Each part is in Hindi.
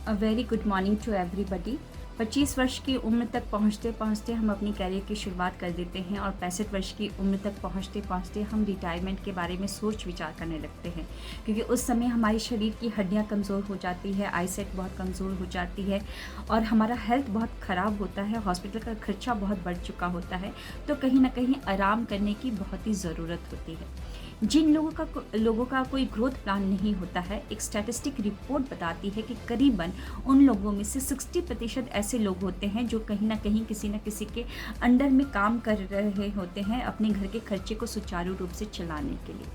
A very good morning to everybody. 25 वर्ष की उम्र तक पहुँचते पहुँचते हम अपनी करियर की शुरुआत कर देते हैं और 65 वर्ष की उम्र तक पहुँचते पहुँचते हम रिटायरमेंट के बारे में सोच विचार करने लगते हैं, क्योंकि उस समय हमारे शरीर की हड्डियाँ कमज़ोर हो जाती है, आईसाइट बहुत कमज़ोर हो जाती है और हमारा हेल्थ बहुत ख़राब होता है, हॉस्पिटल का खर्चा बहुत बढ़ चुका होता है। तो कहीं ना कहीं आराम करने की बहुत ही ज़रूरत होती है। जिन लोगों का कोई ग्रोथ प्लान नहीं होता है, एक स्टैटिस्टिक रिपोर्ट बताती है कि करीबन उन लोगों में से 60% ऐसे लोग होते हैं जो कहीं ना कहीं किसी न किसी के अंडर में काम कर रहे होते हैं अपने घर के खर्चे को सुचारू रूप से चलाने के लिए।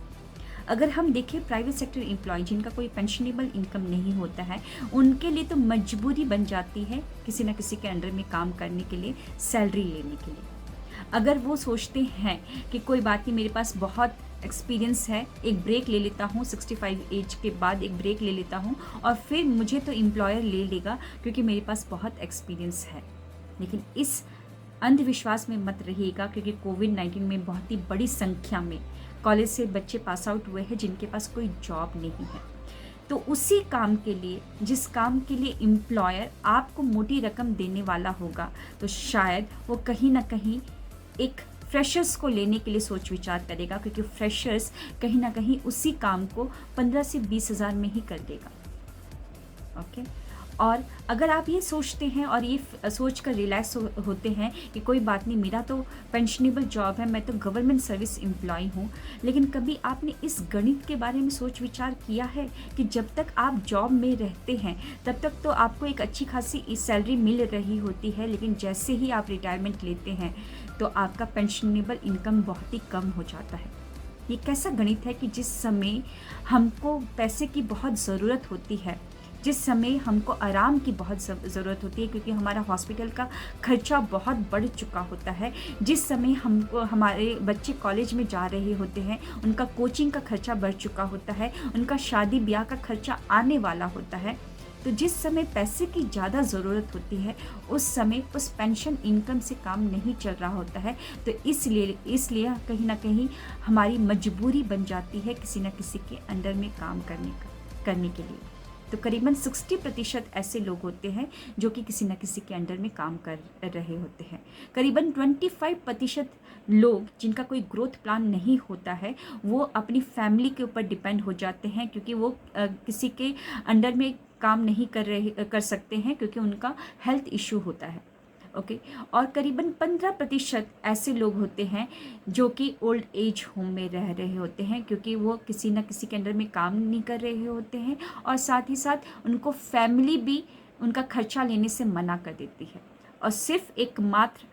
अगर हम देखें प्राइवेट सेक्टर एम्प्लॉय जिनका कोई पेंशनेबल इनकम नहीं होता है, उनके लिए तो मजबूरी बन जाती है किसी न किसी के अंडर में काम करने के लिए, सैलरी लेने के लिए। अगर वो सोचते हैं कि कोई बात नहीं, मेरे पास बहुत एक्सपीरियंस है, एक ब्रेक ले लेता हूँ, 65 एज के बाद एक ब्रेक ले लेता हूँ और फिर मुझे तो एम्प्लॉयर ले लेगा क्योंकि मेरे पास बहुत एक्सपीरियंस है। लेकिन इस अंधविश्वास में मत रहिएगा, क्योंकि कोविड-19 में बहुत ही बड़ी संख्या में कॉलेज से बच्चे पास आउट हुए हैं जिनके पास कोई जॉब नहीं है। तो उसी काम के लिए, जिस काम के लिए एम्प्लॉयर आपको मोटी रकम देने वाला होगा, तो शायद वो कहीं ना कहीं एक फ्रेशर्स को लेने के लिए सोच विचार करेगा, क्योंकि फ्रेशर्स कहीं ना कहीं उसी काम को 15 से 20 हज़ार में ही कर देगा। ओके। और अगर आप ये सोचते हैं और ये सोच कर रिलैक्स होते हैं कि कोई बात नहीं, मेरा तो पेंशनेबल जॉब है, मैं तो गवर्नमेंट सर्विस एम्प्लॉय हूँ, लेकिन कभी आपने इस गणित के बारे में सोच विचार किया है कि जब तक आप जॉब में रहते हैं तब तक तो आपको एक अच्छी खासी सैलरी मिल रही होती है, लेकिन जैसे ही आप रिटायरमेंट लेते हैं तो आपका पेंशनेबल इनकम बहुत ही कम हो जाता है। ये कैसा गणित है कि जिस समय हमको पैसे की बहुत ज़रूरत होती है, जिस समय हमको आराम की बहुत ज़रूरत होती है क्योंकि हमारा हॉस्पिटल का खर्चा बहुत बढ़ चुका होता है, जिस समय हमको हमारे बच्चे कॉलेज में जा रहे होते हैं, उनका कोचिंग का खर्चा बढ़ चुका होता है, उनका शादी ब्याह का खर्चा आने वाला होता है, तो जिस समय पैसे की ज़्यादा ज़रूरत होती है उस समय उस पेंशन इनकम से काम नहीं चल रहा होता है। तो इसलिए कहीं ना कहीं हमारी मजबूरी बन जाती है किसी न किसी के अंडर में काम करने के लिए। तो करीबन 60% ऐसे लोग होते हैं जो कि किसी न किसी के अंडर में काम कर रहे होते हैं। करीबन 25% लोग जिनका कोई ग्रोथ प्लान नहीं होता है, वो अपनी फैमिली के ऊपर डिपेंड हो जाते हैं, क्योंकि वो किसी के अंडर में काम नहीं कर सकते हैं क्योंकि उनका हेल्थ इशू होता है। ओके। और करीबन 15% ऐसे लोग होते हैं जो कि ओल्ड एज होम में रह रहे होते हैं, क्योंकि वो किसी न किसी के अंडर में काम नहीं कर रहे होते हैं और साथ ही साथ उनको फैमिली भी उनका खर्चा लेने से मना कर देती है। और सिर्फ एकमात्र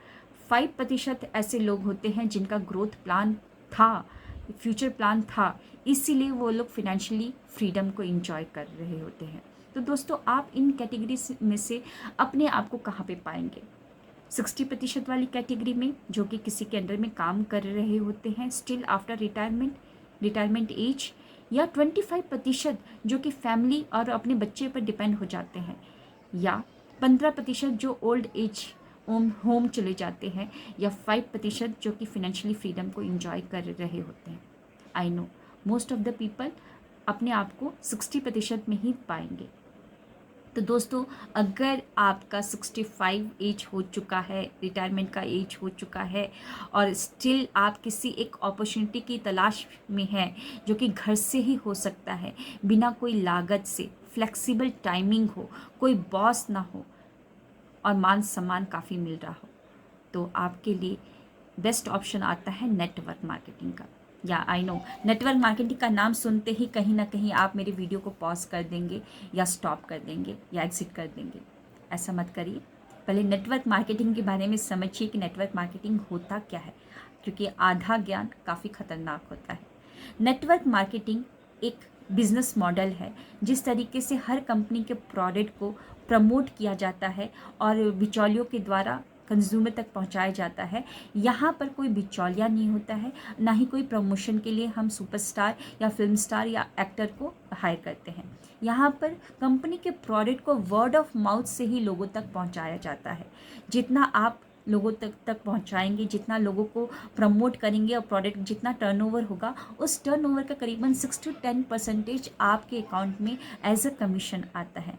5% ऐसे लोग होते हैं जिनका ग्रोथ प्लान था, फ्यूचर प्लान था, इसीलिए वो लोग फिनेंशियली फ्रीडम को इंजॉय कर रहे होते हैं। तो दोस्तों, आप इन कैटेगरी में से अपने आप को कहाँ पे पाएंगे? 60% वाली कैटेगरी में जो कि किसी के अंडर में काम कर रहे होते हैं स्टिल आफ्टर रिटायरमेंट एज, या 25% जो कि फैमिली और अपने बच्चे पर डिपेंड हो जाते हैं, या 15% जो ओल्ड एज होम चले जाते हैं, या 5% जो कि फिनेंशियली फ्रीडम को इंजॉय कर रहे होते हैं। I know most of the people अपने आप को 60% में ही पाएंगे। तो दोस्तों, अगर आपका 65 एज हो चुका है, रिटायरमेंट का एज हो चुका है और स्टिल आप किसी एक अपॉर्चुनिटी की तलाश में हैं जो कि घर से ही हो सकता है, बिना कोई लागत से, फ्लेक्सिबल टाइमिंग हो, कोई बॉस ना हो और मान सम्मान काफ़ी मिल रहा हो, तो आपके लिए बेस्ट ऑप्शन आता है नेटवर्क मार्केटिंग का। या आई नो, नेटवर्क मार्केटिंग का नाम सुनते ही कहीं ना कहीं आप मेरे वीडियो को पॉज कर देंगे या स्टॉप कर देंगे या एग्जिट कर देंगे। ऐसा मत करिए। पहले नेटवर्क मार्केटिंग के बारे में समझिए कि नेटवर्क मार्केटिंग होता क्या है, क्योंकि आधा ज्ञान काफ़ी खतरनाक होता है। नेटवर्क मार्केटिंग एक बिजनेस मॉडल है जिस तरीके से हर कंपनी के प्रोडक्ट को प्रमोट किया जाता है और बिचौलियों के द्वारा कंज्यूमर तक पहुंचाया जाता है। यहाँ पर कोई बिचौलिया नहीं होता है, ना ही कोई प्रमोशन के लिए हम सुपरस्टार या फिल्म स्टार या एक्टर को हायर करते हैं। यहाँ पर कंपनी के प्रोडक्ट को वर्ड ऑफ माउथ से ही लोगों तक पहुंचाया जाता है। जितना आप लोगों तक पहुंचाएंगे, जितना लोगों को प्रमोट करेंगे और प्रोडक्ट जितना टर्नओवर होगा, उस टर्नओवर का करीबन 6 to 10% आपके अकाउंट में एज अ कमीशन आता है।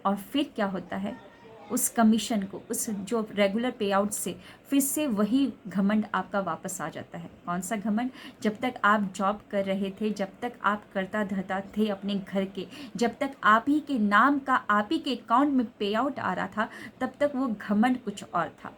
और फिर क्या होता है, उस कमीशन को, उस जो रेगुलर पे आउट से फिर से वही घमंड आपका वापस आ जाता है। कौन सा घमंड? जब तक आप जॉब कर रहे थे, जब तक आप करता धरता थे अपने घर के, जब तक आप ही के नाम का, आप ही के अकाउंट में पे आउट आ रहा था, तब तक वो घमंड कुछ और था।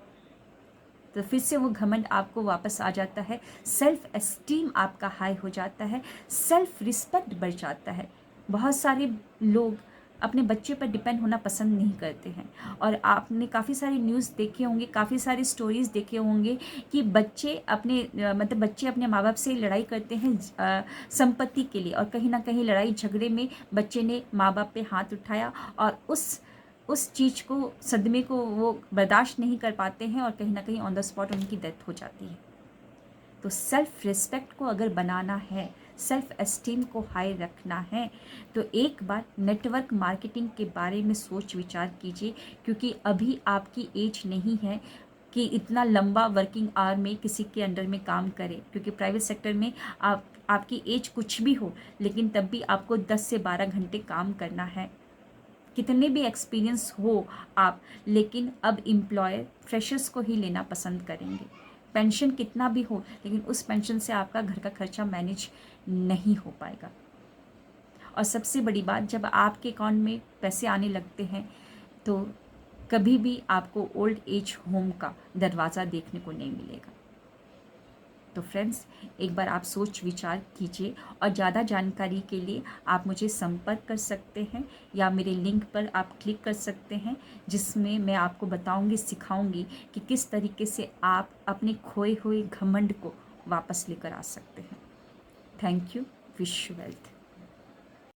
तो फिर से वो घमंड आपको वापस आ जाता है, सेल्फ एस्टीम आपका हाई हो जाता है, सेल्फ रिस्पेक्ट बढ़ जाता है। बहुत सारे लोग अपने बच्चे पर डिपेंड होना पसंद नहीं करते हैं, और आपने काफ़ी सारी न्यूज़ देखे होंगे, काफ़ी सारी स्टोरीज़ देखे होंगे कि बच्चे अपने मतलब बच्चे अपने माँ बाप से लड़ाई करते हैं संपत्ति के लिए, और कहीं ना कहीं लड़ाई झगड़े में बच्चे ने माँ बाप पे हाथ उठाया, और उस चीज़ को, सदमे को वो बर्दाश्त नहीं कर पाते हैं, और कहीं ना कहीं ऑन द स्पॉट उनकी डेथ हो जाती है। तो सेल्फ रिस्पेक्ट को अगर बनाना है, सेल्फ एस्टीम को हाई रखना है, तो एक बार नेटवर्क मार्केटिंग के बारे में सोच विचार कीजिए, क्योंकि अभी आपकी एज नहीं है कि इतना लंबा वर्किंग आवर में किसी के अंडर में काम करें, क्योंकि प्राइवेट सेक्टर में आपकी एज कुछ भी हो, लेकिन तब भी आपको 10 से 12 घंटे काम करना है। कितने भी एक्सपीरियंस हो आप, लेकिन अब एम्प्लॉयर फ्रेशर्स को ही लेना पसंद करेंगे। पेंशन कितना भी हो, लेकिन उस पेंशन से आपका घर का खर्चा मैनेज नहीं हो पाएगा। और सबसे बड़ी बात, जब आपके अकाउंट में पैसे आने लगते हैं, तो कभी भी आपको ओल्ड एज होम का दरवाज़ा देखने को नहीं मिलेगा। तो फ्रेंड्स, एक बार आप सोच विचार कीजिए, और ज़्यादा जानकारी के लिए आप मुझे संपर्क कर सकते हैं, या मेरे लिंक पर आप क्लिक कर सकते हैं, जिसमें मैं आपको बताऊंगी, सिखाऊंगी कि किस तरीके से आप अपने खोए हुए घमंड को वापस लेकर आ सकते हैं। Thank you. Wish you wealth.